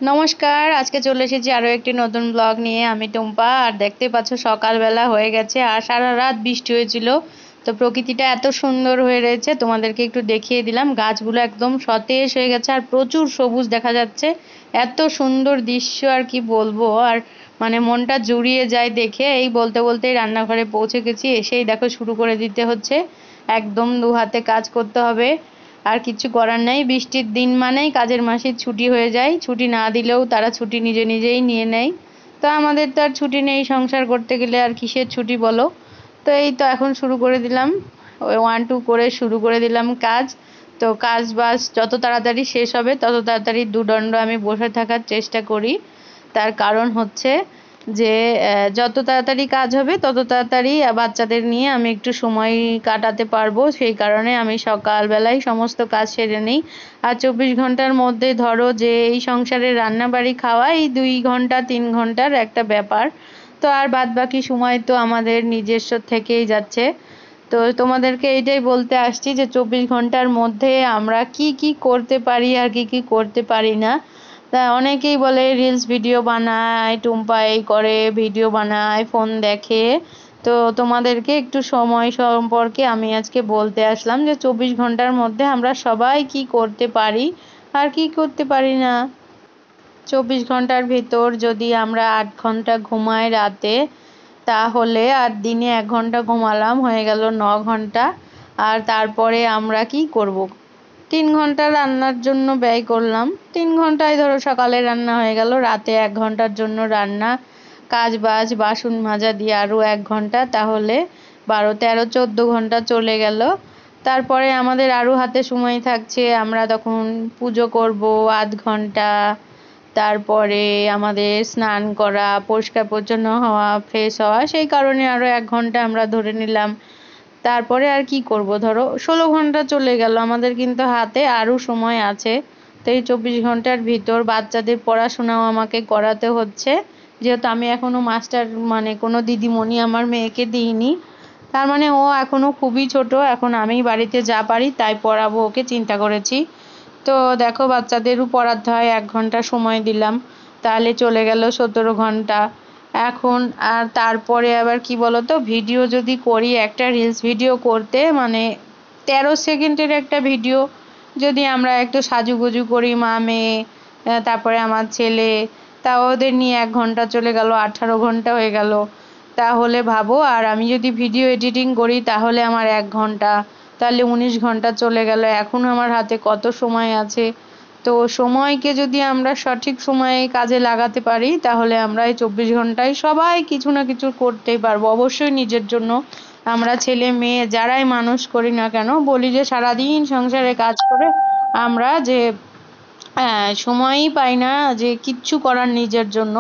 নমস্কার, আজকে চলে এসেছি আরো একটি নতুন ব্লগ নিয়ে। আমি টুম্পা। আর দেখতেই পাচ্ছ সকালবেলা হয়ে গেছে আর সারা রাত বৃষ্টি হয়েছিল। তো প্রকৃতিটা এত সুন্দর হয়ে রয়েছে, তোমাদেরকে একটু দেখিয়ে দিলাম। গাছগুলো একদম সতেজ হয়ে গেছে আর প্রচুর সবুজ দেখা যাচ্ছে। এত সুন্দর দৃশ্য আর কি বলবো। আর মানে মনটা জুড়িয়ে যায় দেখে। এই বলতে বলতেই রান্নাঘরে পৌঁছে গেছি, এসেই দেখো শুরু করে দিতে হচ্ছে। একদম দু হাতে কাজ করতে হবে। আর কিছু করার নেই, বৃষ্টির দিন মানেই কাজের মাসির ছুটি হয়ে যায়। ছুটি না দিলেও তারা ছুটি নিজে নিজেই নিয়ে নেয়। তো আমাদের তো আর ছুটি নেই, সংসার করতে গেলে আর কিসের ছুটি বলো। তো এই তো এখন শুরু করে দিলাম, ওই 1 2 করে শুরু করে দিলাম কাজ। তো কাজ বাজ যত তাড়াতাড়ি শেষ হবে তত তাড়াতাড়ি দুদণ্ড আমি বসে থাকার চেষ্টা করি। তার কারণ হচ্ছে যে যত তাড়াতাড়ি কাজ হবে তত তাড়াতাড়ি বাচ্চাদের নিয়ে আমি একটু সময় কাটাতে পারবো। সেই কারণে আমি সকালবেলায় সমস্ত কাজ সেরে নিই। আর 24 ঘন্টার মধ্যে ধরো যে এই সংসারে রান্না বাড়ি খাওয়া এই 2 ঘন্টা 3 ঘন্টার একটা ব্যাপার। তো আর বাদ বাকি সময় তো আমাদের নিজস্ব থেকেই যাচ্ছে। তো তোমাদেরকে এইটাই বলতে আসছি যে 24 ঘন্টার মধ্যে আমরা কি কি করতে পারি আর কি কি করতে পারি না। তা অনেকেই বলে রিলস ভিডিও বানায়, টুম্পা এই করে, ভিডিও বানায়, ফোন দেখে। তো তোমাদেরকে একটু সময় সম্পর্কে আমি আজকে বলতে আসলাম যে 24 ঘন্টার মধ্যে আমরা সবাই কি করতে পারি আর কি করতে পারি না। 24 ঘন্টার ভিতর যদি আমরা 8 ঘন্টা ঘুমাই রাতে, তাহলে আর দিনে 1 ঘন্টা ঘুমালাম, হয়ে গেল 9 ঘন্টা। আর তারপরে আমরা কি করব? 3 ঘন্টা রান্নার জন্য ব্যয় করলাম। 3 ঘন্টায় ধরো সকালে রান্না হয়ে গেল, রাতে 1 ঘন্টার জন্য রান্না, কাজ বাজ বাসন মাজা দিয়ে আরও 1 ঘন্টা, তাহলে 12 13 14 ঘন্টা চলে গেল। তারপরে আমাদের আরও হাতে সময় থাকছে, আমরা তখন পুজো করব 8 ঘন্টা। তারপরে আমাদের স্নান করা, পরিষ্কার পরিচ্ছন্ন হওয়া, ফ্রেশ হওয়া, সেই কারণে আরও 1 ঘন্টা আমরা ধরে নিলাম। তারপরে আর কি করব, ধরো 16 ঘন্টা চলে গেল, আমাদের কিন্তু হাতে আরও সময় আছে। তো এই 24 ঘন্টার ভিতর বাচ্চাদের পড়াশোনাও আমাকে করাতে হচ্ছে, যেহেতু আমি এখনো মাস্টার মানে কোনো দিদিমণি আমার মেয়েকে দিইনি। তার মানে ও এখনো খুবই ছোট, এখন আমি বাড়িতে যা পারি তাই পড়াবো ওকে, চিন্তা করেছি। তো দেখো বাচ্চাদেরও পড়াতে হয়, 1 ঘন্টা সময় দিলাম, তাহলে চলে গেল 17 ঘন্টা। এখন আর তারপরে আবার কি বলতো, ভিডিও যদি করি, একটা রিলস ভিডিও করতে মানে 13 সেকেন্ডের একটা ভিডিও, যদি আমরা একটু সাজুগুজু করি মা মেয়ে, তারপরে আমার ছেলে, তা ওদের নিয়ে 1 ঘন্টা চলে গেল, 18 ঘন্টা হয়ে গেল। তাহলে ভাবো, আর আমি যদি ভিডিও এডিটিং করি তাহলে আমার 1 ঘন্টা, তাহলে 19 ঘন্টা চলে গেল। এখন আমার হাতে কত সময় আছে। তো সময়কে যদি আমরা সঠিক সময়ে কাজে লাগাতে পারি, তাহলে আমরা এই 24 ঘন্টায় সবাই কিছু না কিছু করতেই পারবো। অবশ্যই নিজের জন্য। আমরা ছেলে মেয়ে যারাই মানুষ করি না কেন, বলি যে সারাদিন সংসারে কাজ করে আমরা যে সময়ই পাই না যে কিচ্ছু করার নিজের জন্য।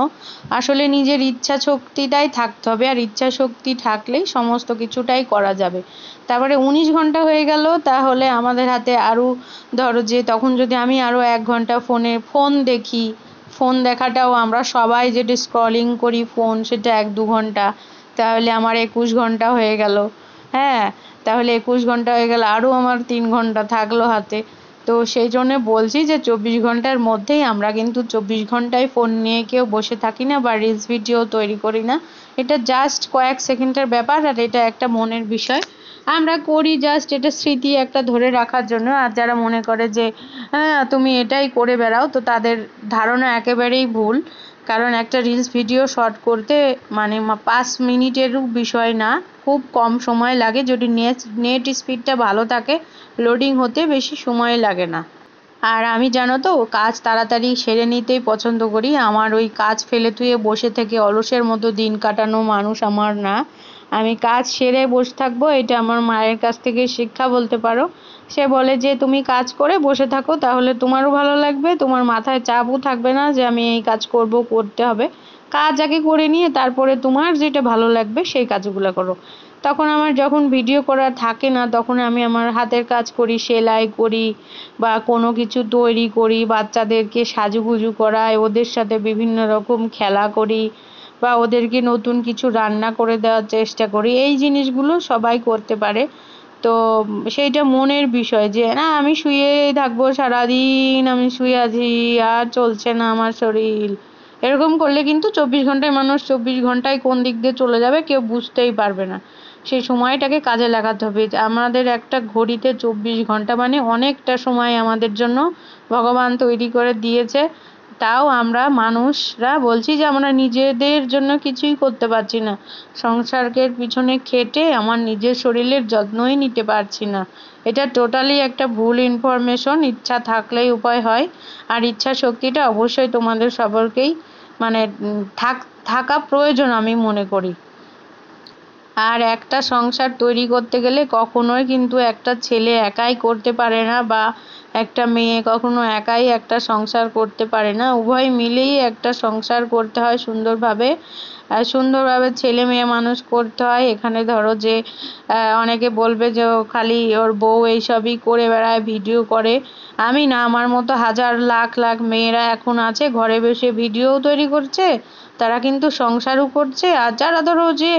আসলে নিজের ইচ্ছা শক্তিটাই থাকতে হবে, আর ইচ্ছা শক্তি থাকলেই সমস্ত কিছুটাই করা যাবে। তারপরে 19 ঘন্টা হয়ে গেল, তাহলে আমাদের হাতে আরও ধরো যে তখন যদি আমি আরও 1 ঘন্টা ফোন দেখি, ফোন দেখাটাও আমরা সবাই যেটা স্ক্রলিং করি ফোন, সেটা 1 2 ঘন্টা, তাহলে আমার 21 ঘন্টা হয়ে গেল। হ্যাঁ, তাহলে 21 ঘন্টা হয়ে গেল, আরও আমার 3 ঘন্টা থাকলো হাতে। তো সেই জন্যে বলছি যে 24 ঘন্টার মধ্যেই আমরা কিন্তু 24 ঘন্টায় ফোন নিয়ে কেউ বসে থাকি না বা রিলস ভিডিও তৈরি করি না। এটা জাস্ট কয়েক সেকেন্ডের ব্যাপার, আর এটা একটা মনের বিষয়। আমরা করি জাস্ট এটা স্মৃতি একটা ধরে রাখার জন্য। আর যারা মনে করে যে হ্যাঁ তুমি এটাই করে বেড়াও, তো তাদের ধারণা একেবারেই ভুল। কারণ একটা রিলস ভিডিও শর্ট করতে মানে 5 মিনিটেরও বিষয় না, খুব কম সময় লাগে, যদি নেট স্পিডটা ভালো থাকে লোডিং হতে বেশি সময় লাগে না। আর আমি জানো তো কাজ তাড়াতাড়ি সেরে নিতেই পছন্দ করি। আমার ওই কাজ ফেলে থুয়ে বসে থেকে অলসের মতো দিন কাটানো মানুষ আমার না। আমি কাজ সেরে বসে থাকবো, এটা আমার মায়ের কাছ থেকে শিক্ষা বলতে পারো। সে বলে যে তুমি কাজ করে বসে থাকো, তাহলে তোমারও ভালো লাগবে, তোমার মাথায় চাপও থাকবে না যে আমি এই কাজ করব, করতে হবে। কাজ আগে করে নিয়ে তারপরে তোমার যেটা ভালো লাগবে সেই কাজগুলো করো। তখন আমার যখন ভিডিও করা থাকে না, তখন আমি আমার হাতের কাজ করি, সেলাই করি বা কোনো কিছু তৈরি করি, বাচ্চাদেরকে সাজুগুজু করাই, ওদের সাথে বিভিন্ন রকম খেলা করি বা ওদেরকে নতুন কিছু রান্না করে দেওয়ার চেষ্টা করি। এই জিনিসগুলো সবাই করতে পারে। তো সেইটা মনের বিষয় যে না আমি শুয়েই থাকবো সারাদিন, আমি শুয়ে আছি, আর চলছে না আমার শরীর। এরকম করলে কিন্তু 24 ঘন্টায় মানুষ 24 ঘন্টায় কোন দিক দিয়ে চলে যাবে কেউ বুঝতেই পারবে না। সেই সময়টাকে কাজে লাগাতে হবে। আমাদের একটা ঘড়িতে 24 ঘন্টা মানে অনেকটা সময় আমাদের জন্য ভগবান তৈরি করে দিয়েছে। তাও আমরা মানুষরা বলছি যে আমরা নিজেদের জন্য কিছুই করতে পারছি না। সংসারের পিছনে খেটে আমার নিজের শরীরের যত্নই নিতে পারছি না। এটা টোটালি একটা ভুল ইনফরমেশন। ইচ্ছা থাকলেই উপায় হয়। আর ইচ্ছা শক্তিটা অবশ্যই তোমাদের সকলকেই মানে থাকা প্রয়োজন আমি মনে করি। আর একটা সংসার তৈরি করতে গেলে কখনোই কিন্তু একটা ছেলে একাই করতে পারে না, বা একটা মেয়ে কখনো একাই একটা সংসার করতে পারে না। উভয় মিলেই একটা সংসার করতে হয় সুন্দরভাবে। সুন্দরভাবে ছেলে মেয়ে মানুষ করতে হয়। এখানে ধরো যে অনেকে বলবে যে ও খালি ওর বউ এইসবই করে বেড়ায়, ভিডিও করে। আমি না, আমার মতো হাজার লাখ লাখ মেয়েরা এখন আছে ঘরে বসে ভিডিওও তৈরি করছে, তারা কিন্তু সংসারও করছে। আর যারা ধরো যে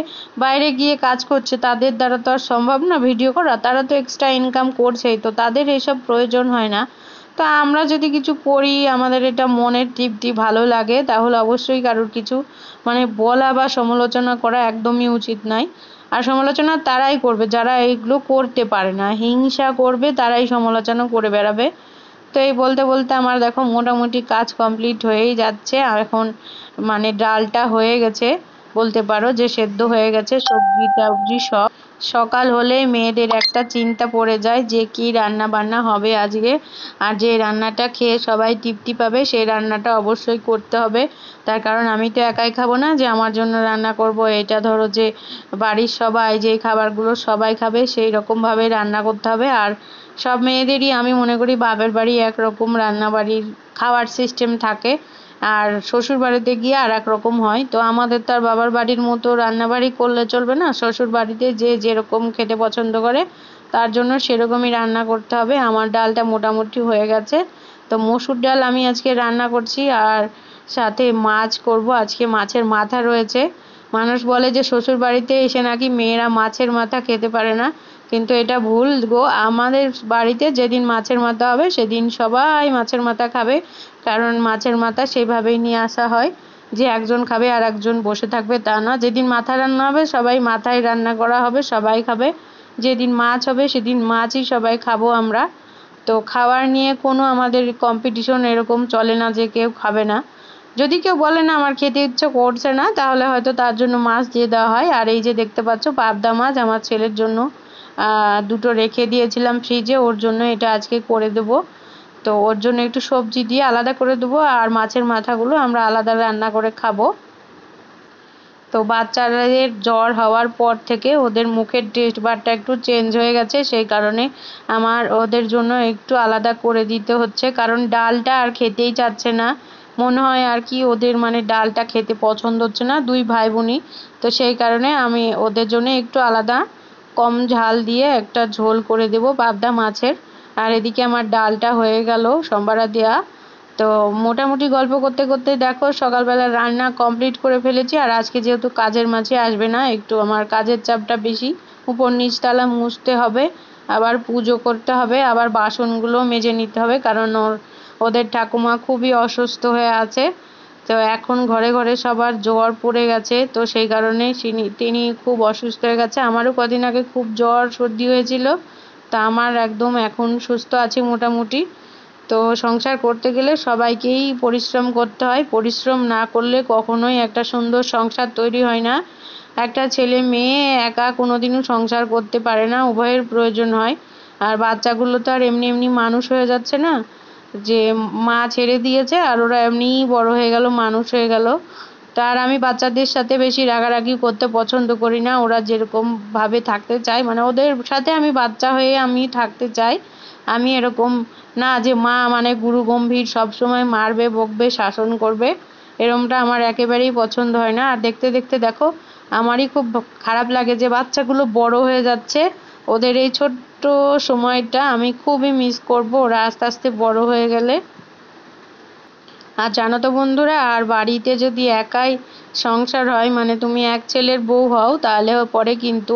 বাইরে গিয়ে কাজ করছে তাদের দ্বারা তো আর সম্ভব না ভিডিও করা, তারা তো এক্সট্রা ইনকাম করছেই, তো তাদের এসব প্রয়োজন হয় না। তো আমরা যদি কিছু করি আমাদের এটা মনের তৃপ্তি ভালো লাগে, তাহলে অবশ্যই কারোর কিছু মানে বলা বা সমালোচনা করা একদমই উচিত নয়। আর সমালোচনা তারাই করবে যারা এইগুলো করতে পারে না, হিংসা করবে, তারাই সমালোচনা করে বেড়াবে। তো এই বলতে বলতে আমার দেখো মোটামুটি কাজ কমপ্লিট হয়েই যাচ্ছে। আর এখন মানে ডালটা হয়ে গেছে, বলতে পারো যে সেদ্ধ হয়ে গেছে, সবজি টবজি সব। সকাল হলে মেয়েদের একটা চিন্তা পড়ে যায় যে কি রান্না বান্না হবে আজকে। আর যে রান্নাটা খেয়ে সবাই তৃপ্তি পাবে সেই রান্নাটা অবশ্যই করতে হবে। তার কারণ আমি তো একাই খাবো না যে আমার জন্য রান্না করব। এটা ধরো যে বাড়ির সবাই যে খাবারগুলো সবাই খাবে সেই রকমভাবে রান্না করতে হবে। আর সব মেয়েদেরই আমি মনে করি বাপের বাড়ি একরকম রান্না বাড়ির খাওয়ার সিস্টেম থাকে, আর শ্বশুর বাড়িতে গিয়ে আর এক রকম হয়। তো আমাদের তো আর বাবার বাড়ির মতো রান্নাবাড়ি করলে চলবে না, শ্বশুর বাড়িতে যে যেরকম খেতে পছন্দ করে তার জন্য সেরকমই রান্না করতে হবে। আমার ডালটা মোটামুটি হয়ে গেছে। তো মসুর ডাল আমি আজকে রান্না করছি, আর সাথে মাছ করব। আজকে মাছের মাথা রয়েছে। মানুষ বলে যে শ্বশুর বাড়িতে এসে নাকি মেয়েরা মাছের মাথা খেতে পারে না, কিন্তু এটা ভুল গো। আমাদের বাড়িতে যেদিন মাছের মাথা হবে সেদিন সবাই মাছের মাথা খাবে। কারণ মাছের মাথা সেইভাবেই নিয়ে আসা হয় যে একজন খাবে আর একজন বসে থাকবে তা না। যেদিন মাথা রান্না হবে সবাই মাথায় রান্না করা হবে, সবাই খাবে। যেদিন মাছ হবে সেদিন মাছই সবাই খাবো আমরা। তো খাবার নিয়ে কোনো আমাদের কম্পিটিশন এরকম চলে না যে কেউ খাবে না। যদি কেউ বলে না আমার খেতে ইচ্ছে করছে না, তাহলে হয়তো তার জন্য মাছ দিয়ে দেওয়া হয়। আর এই যে দেখতে পাচ্ছ পাবদা মাছ আমার ছেলের জন্য দুটো রেখে দিয়েছিলাম ফ্রিজে, ওর জন্য এটা আজকে করে দেবো। তো ওর জন্য একটু সবজি দিয়ে আলাদা করে দেবো, আর মাছের মাথাগুলো আমরা আলাদা রান্না করে খাবো। তো বাচ্চাদের জ্বর হওয়ার পর থেকে ওদের মুখের টেস্ট বারটা একটু চেঞ্জ হয়ে গেছে, সেই কারণে আমার ওদের জন্য একটু আলাদা করে দিতে হচ্ছে। কারণ ডালটা আর খেতেই চাচ্ছে না, মনে হয় আর কি ওদের মানে ডালটা খেতে পছন্দ হচ্ছে না, দুই ভাই বোনই। তো সেই কারণে আমি ওদের জন্য একটু আলাদা কম ঝাল দিয়ে একটা ঝোল করে দেবো পাবদা মাছের। আর এদিকে আমার ডালটা হয়ে গেল সম্বারা দেওয়া। তো মোটামুটি গল্প করতে করতে দেখো সকালবেলা রান্না কমপ্লিট করে ফেলেছি। আর আজকে যেহেতু কাজের মাঝে আসবে না, একটু আমার কাজের চাপটা বেশি, উপর নিচতলা মুছতে হবে, আবার পুজো করতে হবে, আবার বাসনগুলো মেজে নিতে হবে। কারণ ওদের ঠাকুমা খুবই অসুস্থ হয়ে আছে। তো এখন ঘরে ঘরে সবার জ্বর পড়ে গেছে, তো সেই কারণে তিনি খুব অসুস্থ হয়ে গেছে। আমারও কদিন আগে খুব জ্বর সর্দি হয়েছিল, তা আমার একদম এখন সুস্থ আছি মোটামুটি। তো সংসার করতে গেলে সবাইকেই পরিশ্রম করতে হয়, পরিশ্রম না করলে কখনোই একটা সুন্দর সংসার তৈরি হয় না। একটা ছেলে মেয়ে একা কোনোদিনও সংসার করতে পারে না, উভয়ের প্রয়োজন হয়। আর বাচ্চাগুলো তো আর এমনি এমনি মানুষ হয়ে যাচ্ছে না যে মা ছেড়ে দিয়েছে আর ওরা এমনিই বড় হয়ে গেল, মানুষ হয়ে গেল। তার আমি বাচ্চাদের সাথে বেশি রাগারাগি করতে পছন্দ করি না। ওরা যেরকম ভাবে থাকতে চায় মানে ওদের সাথে আমি বাচ্চা হয়ে আমি থাকতে চাই। আমি এরকম না যে মা মানে গুরু গম্ভীর সবসময় মারবে বকবে শাসন করবে, এরমটা আমার একেবারেই পছন্দ হয় না। আর দেখতে দেখতে দেখো আমারই খুব খারাপ লাগে যে বাচ্চাগুলো বড় হয়ে যাচ্ছে। ওদের এই ছোট্ট সময়টা আমি খুবই মিস করব ওরা আস্তে আস্তে বড় হয়ে গেলে। আর জানো তো বন্ধুরা, আর বাড়িতে যদি একাই সংসার হয় মানে তুমি এক ছেলের বউ হও, তাহলে পরে কিন্তু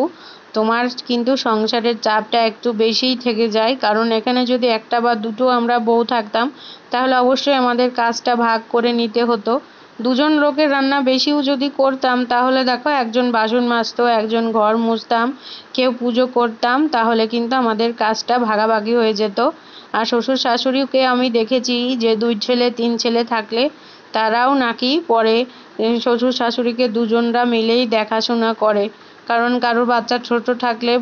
তোমার কিন্তু সংসারের চাপটা একটু বেশিই থেকে যায়, কারণ এখানে যদি একটা বা দুটো আমরা বউ থাকতাম তাহলে অবশ্যই আমাদের কাজটা ভাগ করে নিতে হতো। দুজন লোকের রান্না বেশিও যদি করতাম তাহলে দেখো একজন বাসন মাজতো, একজন ঘর মুছতাম, কেউ পুজো করতাম, তাহলে কিন্তু আমাদের কাজটা ভাগাভাগি হয়ে যেত। আর শ্বশুর শাশুড়িকে আমি দেখেছি যে 2 ছেলে 3 ছেলে থাকলে তারাও নাকি পরে শ্বশুর শাশুড়িকে দুজনরা মিলেই দেখাশোনা করে, কারণ কারোর বাচ্চা ছোট থাকলে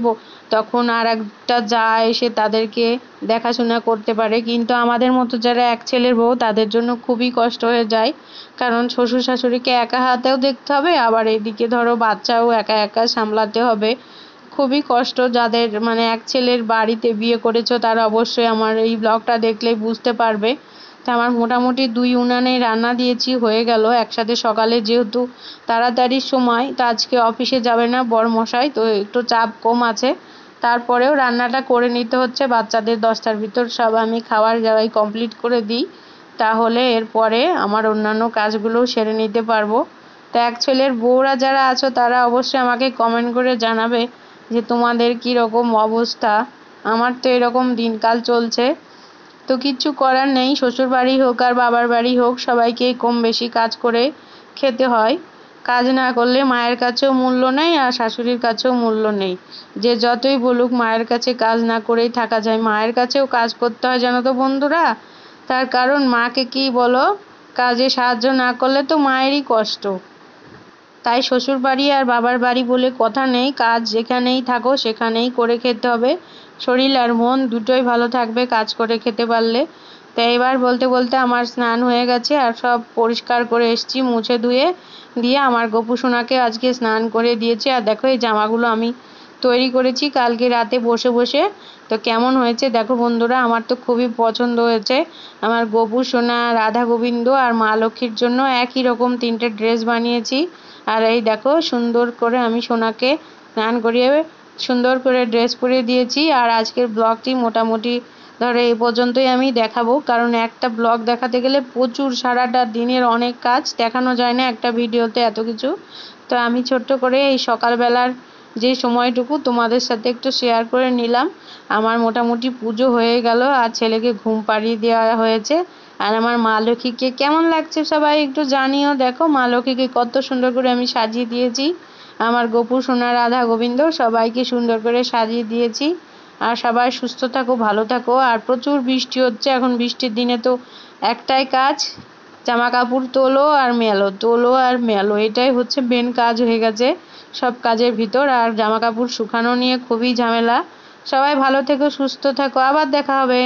তখন আর একটা জা এসে তাদেরকে দেখাশোনা করতে পারে। কিন্তু আমাদের মতো যারা এক ছেলের বউ তাদের জন্য খুবই কষ্ট হয়ে যায়, কারণ শ্বশুর শাশুড়িকে একা হাতেও দেখতে হবে, আবার এদিকে ধরো বাচ্চাও একা একা সামলাতে হবে। খুবই কষ্ট। যাদের মানে এক ছেলের বাড়িতে বিয়ে করেছো তারা অবশ্যই আমার এই ব্লগটা দেখলেই বুঝতে পারবে। তা আমার মোটামুটি 2 উনানে রান্না দিয়েছি, হয়ে গেল একসাথে। সকালে যেহেতু তাড়াতাড়ির সময়, তো আজকে অফিসে যাবে না বরমশাই, তো একটু চাপ কম আছে, তারপরেও রান্নাটা করে নিতে হচ্ছে। বাচ্চাদের 10টার ভিতর সব আমি খাবার দাওয়াই কমপ্লিট করে দিই, তাহলে এরপরে আমার অন্যান্য কাজগুলোও সেরে নিতে পারবো। তো এক ছেলের বউরা যারা আছো তারা অবশ্যই আমাকে কমেন্ট করে জানাবে যে তোমাদের কী রকম অবস্থা। আমার তো এরকম দিনকাল চলছে। তো কিচ্ছু করার নেই, শ্বশুর বাড়ি হোক আর বাবার বাড়ি হোক সবাইকেই কম বেশি কাজ করে খেতে হয়। কাজ না করলে মায়ের কাছেও মূল্য নেই আর শাশুড়ির কাছেও মূল্য নেই। যে যতই বলুক মায়ের কাছে কাজ না করেই থাকা যায়, মায়ের কাছেও কাজ করতে হয় জানো তো বন্ধুরা। তার কারণ মাকে কি বলো, কাজে সাহায্য না করলে তো মায়েরই কষ্ট। তাই শ্বশুর বাড়ি আর বাবার বাড়ি বলে কথা নেই, কাজ যেখানেই থাকো সেখানেই করে খেতে হবে। শরীর আর মন দুটোই ভালো থাকবে কাজ করে খেতে পারলে। তো এবার বলতে বলতে আমার স্নান হয়ে গেছে আর সব পরিষ্কার করে এসেছি মুছে ধুয়ে দিয়ে। আমার গপু সোনাকে আজকে স্নান করে দিয়েছি। আর দেখো এই জামাগুলো আমি তৈরি করেছি কালকে রাতে বসে বসে। তো কেমন হয়েছে দেখো বন্ধুরা, আমার তো খুবই পছন্দ হয়েছে। আমার গপু সোনা, রাধা গোবিন্দ আর মা লক্ষ্মীর জন্য একই রকম 3টে ড্রেস বানিয়েছি। আর এই দেখো সুন্দর করে আমি সোনাকে স্নান করিয়ে সুন্দর করে ড্রেস পরিয়ে দিয়েছি। আর আজকের ব্লগটি মোটামুটি ধরো এই পর্যন্তই আমি দেখাবো, কারণ একটা ব্লগ দেখাতে গেলে প্রচুর সারাটা দিনের অনেক কাজ, দেখানো যায় না একটা ভিডিওতে এত কিছু। তো আমি ছোট্ট করে এই সকালবেলার যে সময়টুকু তোমাদের সাথে একটু শেয়ার করে নিলাম। আমার মোটামুটি পুজো হয়ে গেল আর ছেলেকে ঘুম পাড়িয়ে দেওয়া হয়েছে। আর আমার মা লক্ষ্মীকে কেমন লাগছে সবাই একটু জানিও। দেখো মা লক্ষ্মীকে কত সুন্দর করে আমি সাজিয়ে দিয়েছি। আমার গপু সোনা, রাধা গোবিন্দ সবাইকে সুন্দর করে সাজিয়ে দিয়েছি। আর সবাই সুস্থ থাকো, ভালো থাকো। আর প্রচুর বৃষ্টি হচ্ছে এখন, বৃষ্টির দিনে তো একটাই কাজ, জামা কাপড় তোলো আর মেলো, তোলো আর মেলো, এটাই হচ্ছে মেন কাজ হয়ে গেছে সব কাজের ভিতর। আর জামা কাপড় শুকানো নিয়ে খুবই ঝামেলা। সবাই ভালো থেকো, সুস্থ থাকো, আবার দেখা হবে।